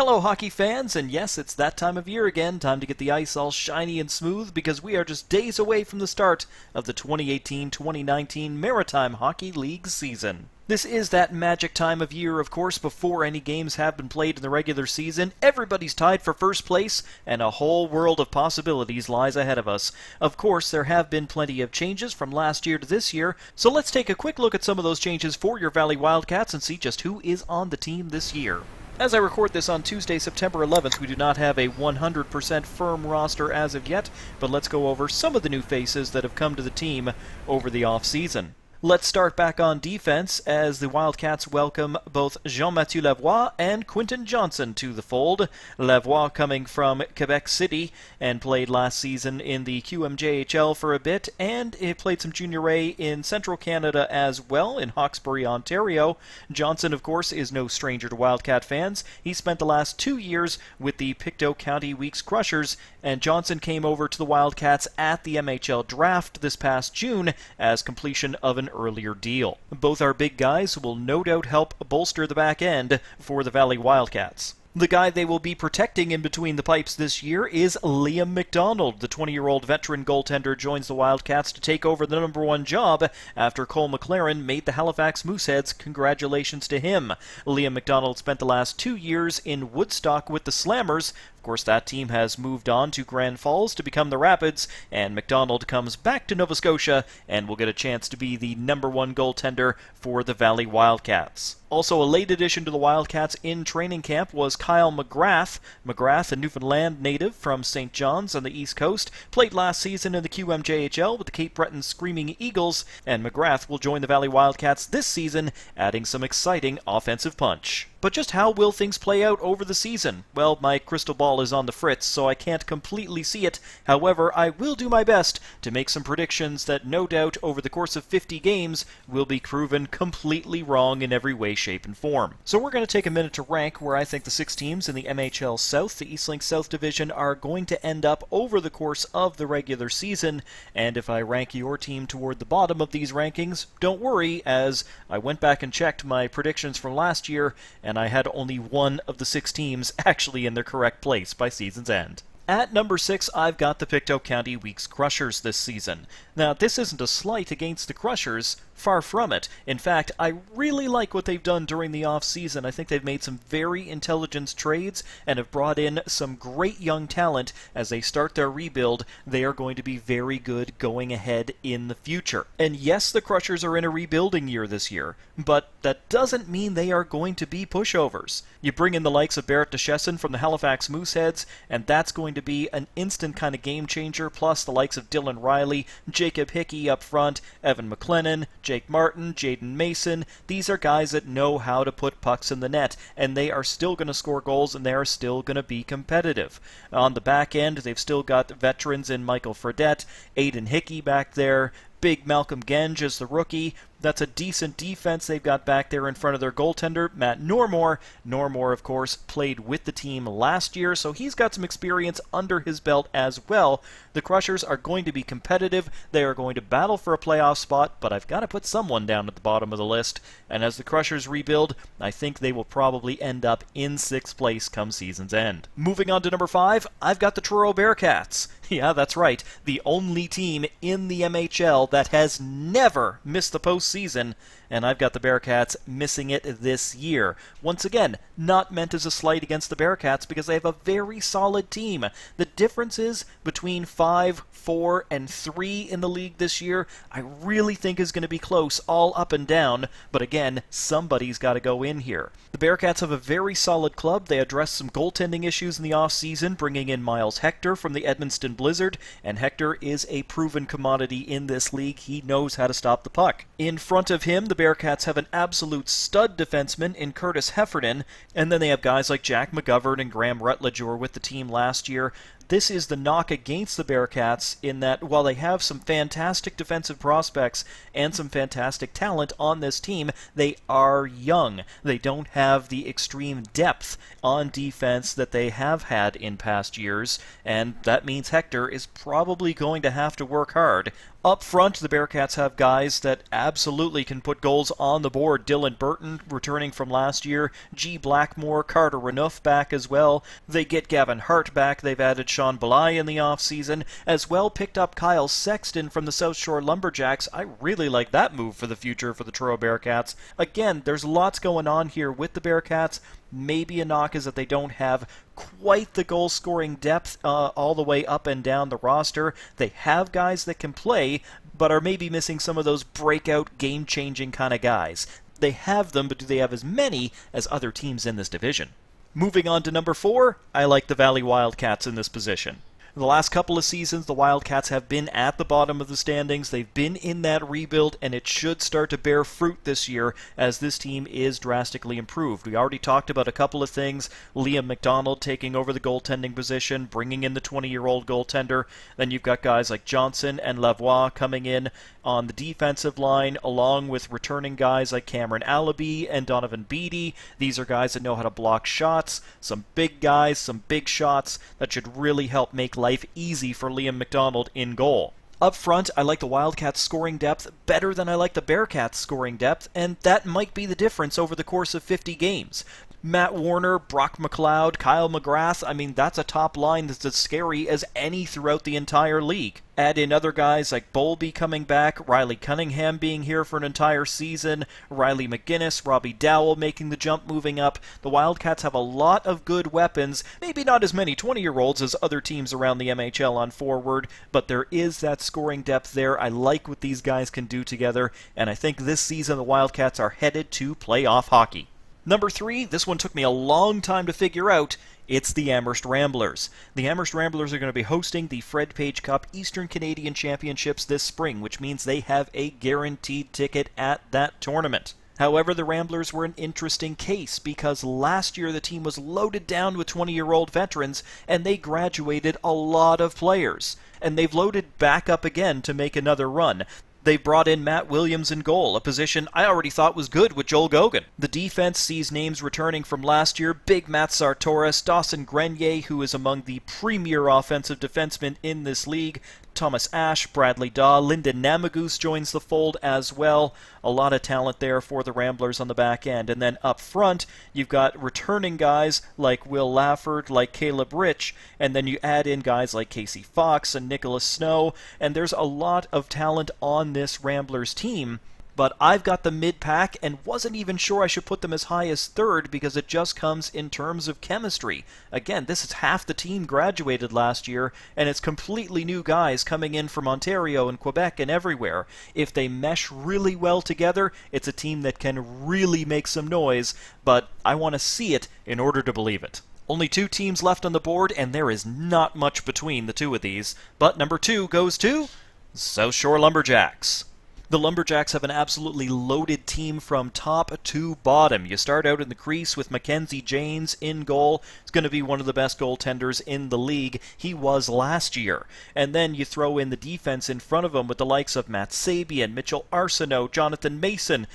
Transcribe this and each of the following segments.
Hello, hockey fans, and yes, it's that time of year again, time to get the ice all shiny and smooth because we are just days away from the start of the 2018-2019 Maritime Hockey League season. This is that magic time of year, of course, before any games have been played in the regular season. Everybody's tied for first place, and a whole world of possibilities lies ahead of us. Of course, there have been plenty of changes from last year to this year, so let's take a quick look at some of those changes for your Valley Wildcats and see just who is on the team this year. As I record this on Tuesday, September 11th, we do not have a 100% firm roster as of yet, but let's go over some of the new faces that have come to the team over the off-season. Let's start back on defense as the Wildcats welcome both Jean-Mathieu Lavoie and Quentin Johnson to the fold. Lavoie coming from Quebec City and played last season in the QMJHL for a bit, and he played some junior A in Central Canada as well in Hawkesbury, Ontario. Johnson, of course, is no stranger to Wildcat fans. He spent the last 2 years with the Pictou County Weeks Crushers, and Johnson came over to the Wildcats at the MHL draft this past June as completion of an earlier deal. Both are big guys who will no doubt help bolster the back end for the Valley Wildcats. The guy they will be protecting in between the pipes this year is Liam McDonald. The 20-year-old veteran goaltender joins the Wildcats to take over the number one job after Cole McLaren made the Halifax Mooseheads. Congratulations to him. Liam McDonald spent the last 2 years in Woodstock with the Slammers. Of course, that team has moved on to Grand Falls to become the Rapids, and McDonald comes back to Nova Scotia and will get a chance to be the number one goaltender for the Valley Wildcats. Also, a late addition to the Wildcats in training camp was Kyle McGrath. McGrath, a Newfoundland native from St. John's on the East Coast, played last season in the QMJHL with the Cape Breton Screaming Eagles, and McGrath will join the Valley Wildcats this season, adding some exciting offensive punch. But just how will things play out over the season? Well, my crystal ball is on the fritz, so I can't completely see it. However, I will do my best to make some predictions that no doubt over the course of 50 games will be proven completely wrong in every way, shape, and form. So we're going to take a minute to rank where I think the 6 teams in the MHL South, the Eastlink South Division, are going to end up over the course of the regular season. And if I rank your team toward the bottom of these rankings, don't worry, as I went back and checked my predictions from last year, and I had only one of the 6 teams actually in their correct place by season's end. At number 6, I've got the Pictou County Weeks Crushers this season. Now, this isn't a slight against the Crushers, far from it. In fact, I really like what they've done during the off-season. I think they've made some very intelligent trades and have brought in some great young talent. As they start their rebuild, they are going to be very good going ahead in the future. And yes, the Crushers are in a rebuilding year this year, but that doesn't mean they are going to be pushovers. You bring in the likes of Barrett Deschessen from the Halifax Mooseheads, and that's going to be an instant kind of game changer, plus the likes of Dylan Riley, Jacob Hickey up front, Evan McLennan, Jake Martin, Jaden Mason. These are guys that know how to put pucks in the net, and they are still going to score goals, and they are still going to be competitive. On the back end, they've still got veterans in Michael Fredette, Aiden Hickey back there, big Malcolm Genge as the rookie. That's a decent defense they've got back there in front of their goaltender, Matt Normore. Normore, of course, played with the team last year, so he's got some experience under his belt as well. The Crushers are going to be competitive. They are going to battle for a playoff spot, but I've got to put someone down at the bottom of the list. And as the Crushers rebuild, I think they will probably end up in 6th place come season's end. Moving on to number 5, I've got the Truro Bearcats. Yeah, that's right. The only team in the MHL that has never missed the postseason, and I've got the Bearcats missing it this year. Once again, not meant as a slight against the Bearcats because they have a very solid team. The differences between 5, 4, and 3 in the league this year, I really think is going to be close all up and down, but again, somebody's got to go in here. The Bearcats have a very solid club. They addressed some goaltending issues in the offseason, bringing in Miles Hector from the Edmundston Blizzard, and Hector is a proven commodity in this league. He knows how to stop the puck. In front of him, the Bearcats have an absolute stud defenseman in Curtis Heffernan, and then they have guys like Jack McGovern and Graham Rutledge who were with the team last year. this is the knock against the Bearcats in that while they have some fantastic defensive prospects and some fantastic talent on this team, they are young. They don't have the extreme depth on defense that they have had in past years, and that means Hector is probably going to have to work hard. Up front, the Bearcats have guys that absolutely can put goals on the board. Dylan Burton returning from last year, G. Blackmore, Carter Renouf back as well. They get Gavin Hart back. They've added Sean Belay in the offseason, as well picked up Kyle Sexton from the South Shore Lumberjacks. I really like that move for the future for the Truro Bearcats. Again, there's lots going on here with the Bearcats. Maybe a knock is that they don't have quite the goal-scoring depth all the way up and down the roster. They have guys that can play, but are maybe missing some of those breakout, game-changing kind of guys. They have them, but do they have as many as other teams in this division? Moving on to number 4, I like the Valley Wildcats in this position. The last couple of seasons, the Wildcats have been at the bottom of the standings. They've been in that rebuild, and it should start to bear fruit this year as this team is drastically improved. We already talked about a couple of things. Liam McDonald taking over the goaltending position, bringing in the 20-year-old goaltender. Then you've got guys like Johnson and Lavoie coming in on the defensive line, along with returning guys like Cameron Allaby and Donovan Beattie. These are guys that know how to block shots, some big guys, some big shots that should really help make life easy for Liam McDonald in goal. Up front, I like the Wildcats' scoring depth better than I like the Bearcats' scoring depth, and that might be the difference over the course of 50 games. Matt Warner, Brock McLeod, Kyle McGrath, I mean, that's a top line that's as scary as any throughout the entire league. Add in other guys like Bowlby coming back, Riley Cunningham being here for an entire season, Riley McGuinness, Robbie Dowell making the jump moving up. The Wildcats have a lot of good weapons, maybe not as many 20-year-olds as other teams around the MHL on forward, but there is that scoring depth there. I like what these guys can do together, and I think this season the Wildcats are headed to playoff hockey. Number 3, this one took me a long time to figure out. It's the Amherst Ramblers. The Amherst Ramblers are going to be hosting the Fred Page Cup Eastern Canadian Championships this spring, which means they have a guaranteed ticket at that tournament. However, the Ramblers were an interesting case because last year the team was loaded down with 20-year-old veterans and they graduated a lot of players. And they've loaded back up again to make another run. They've brought in Matt Williams in goal, a position I already thought was good with Joel Gogan. The defense sees names returning from last year, Big Matt Sartoris, Dawson Grenier, who is among the premier offensive defensemen in this league, Thomas Ash, Bradley Daw, Lyndon Namagoose joins the fold as well. A lot of talent there for the Ramblers on the back end. And then up front, you've got returning guys like Will Lafford, like Caleb Rich, and then you add in guys like Casey Fox and Nicholas Snow, and there's a lot of talent on this Ramblers team. But I've got the mid-pack and wasn't even sure I should put them as high as 3rd because it just comes in terms of chemistry. Again, this is half the team graduated last year, and it's completely new guys coming in from Ontario and Quebec and everywhere. If they mesh really well together, it's a team that can really make some noise, but I want to see it in order to believe it. Only 2 teams left on the board, and there is not much between the 2 of these. But number 2 goes to South Shore Lumberjacks. The Lumberjacks have an absolutely loaded team from top to bottom. You start out in the crease with Mackenzie Janes in goal. He's going to be one of the best goaltenders in the league. He was last year. And then you throw in the defense in front of him with the likes of Matt Sabian, Mitchell Arsenault, Jonathan Mason.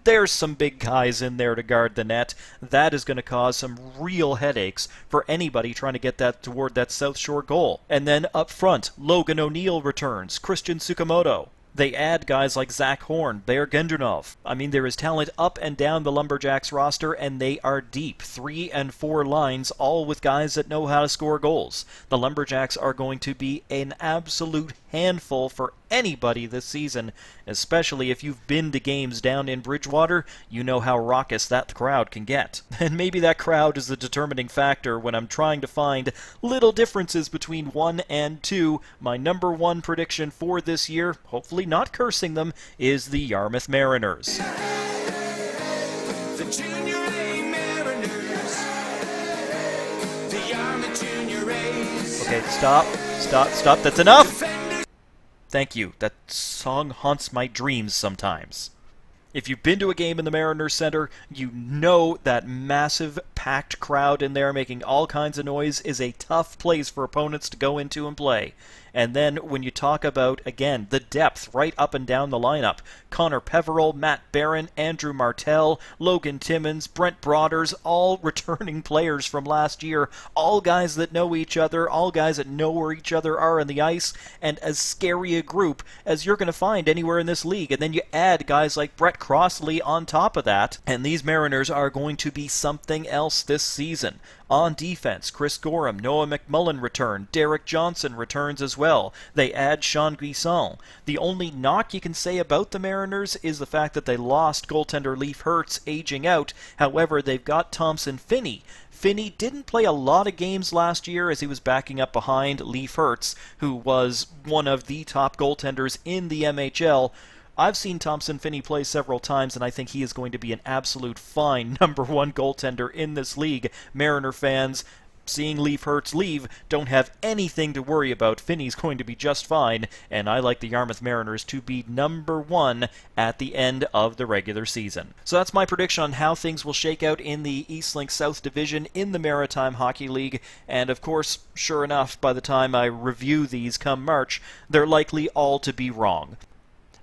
There's some big guys in there to guard the net. That is going to cause some real headaches for anybody trying to get that toward that South Shore goal. And then up front, Logan O'Neill returns, Christian Tsukamoto. They add guys like Zach Horn, Bear Gendronov. I mean, there is talent up and down the Lumberjacks roster, and they are deep. 3 and 4 lines, all with guys that know how to score goals. The Lumberjacks are going to be an absolute handful for anybody this season, especially if you've been to games down in Bridgewater. You know how raucous that crowd can get. And maybe that crowd is the determining factor when I'm trying to find little differences between 1 and 2. My number 1 prediction for this year, hopefully not cursing them, is the Yarmouth Mariners. The Junior A Mariners. The Yarmouth Junior A's. Okay, stop, that's enough! Thank you. That song haunts my dreams sometimes. If you've been to a game in the Mariners Center, you know that massive packed crowd in there making all kinds of noise is a tough place for opponents to go into and play. And then when you talk about, again, the depth right up and down the lineup, Connor Peveril, Matt Barron, Andrew Martell, Logan Timmons, Brent Broaders, all returning players from last year, all guys that know each other, all guys that know where each other are on the ice, and as scary a group as you're going to find anywhere in this league. And then you add guys like Brett Crossley on top of that, and these Mariners are going to be something else this season. On defense, Chris Gorham, Noah McMullen return, Derek Johnson returns as well. They add Sean Guisson. The only knock you can say about the Mariners is the fact that they lost goaltender Leif Hertz aging out. However, they've got Thompson Finney. Finney didn't play a lot of games last year as he was backing up behind Leif Hertz, who was one of the top goaltenders in the MHL. I've seen Thompson Finney play several times, and I think he is going to be an absolute fine #1 goaltender in this league. Mariner fans, seeing Leif Hertz leave, don't have anything to worry about. Finney's going to be just fine, and I like the Yarmouth Mariners to be #1 at the end of the regular season. So that's my prediction on how things will shake out in the Eastlink South Division in the Maritime Hockey League, and of course, sure enough, by the time I review these come March, they're likely all to be wrong.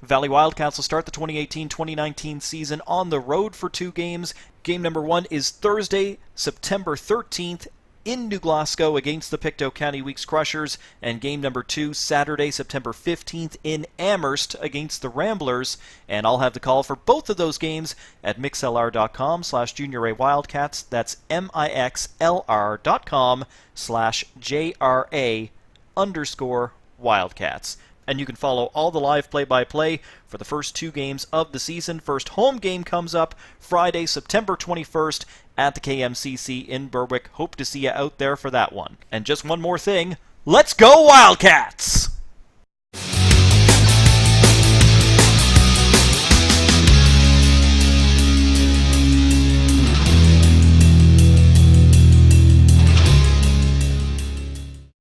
Valley Wildcats will start the 2018-2019 season on the road for 2 games. Game number 1 is Thursday, September 13th in New Glasgow against the Pictou County Weeks Crushers, and game number 2 Saturday, September 15th in Amherst against the Ramblers. And I'll have the call for both of those games at mixlr.com/Junior A Wildcats. That's mixlr.com/JRA_Wildcats. And you can follow all the live play-by-play for the first 2 games of the season. First home game comes up Friday, September 21st at the KMCC in Berwick. Hope to see you out there for that one. And just one more thing, let's go Wildcats!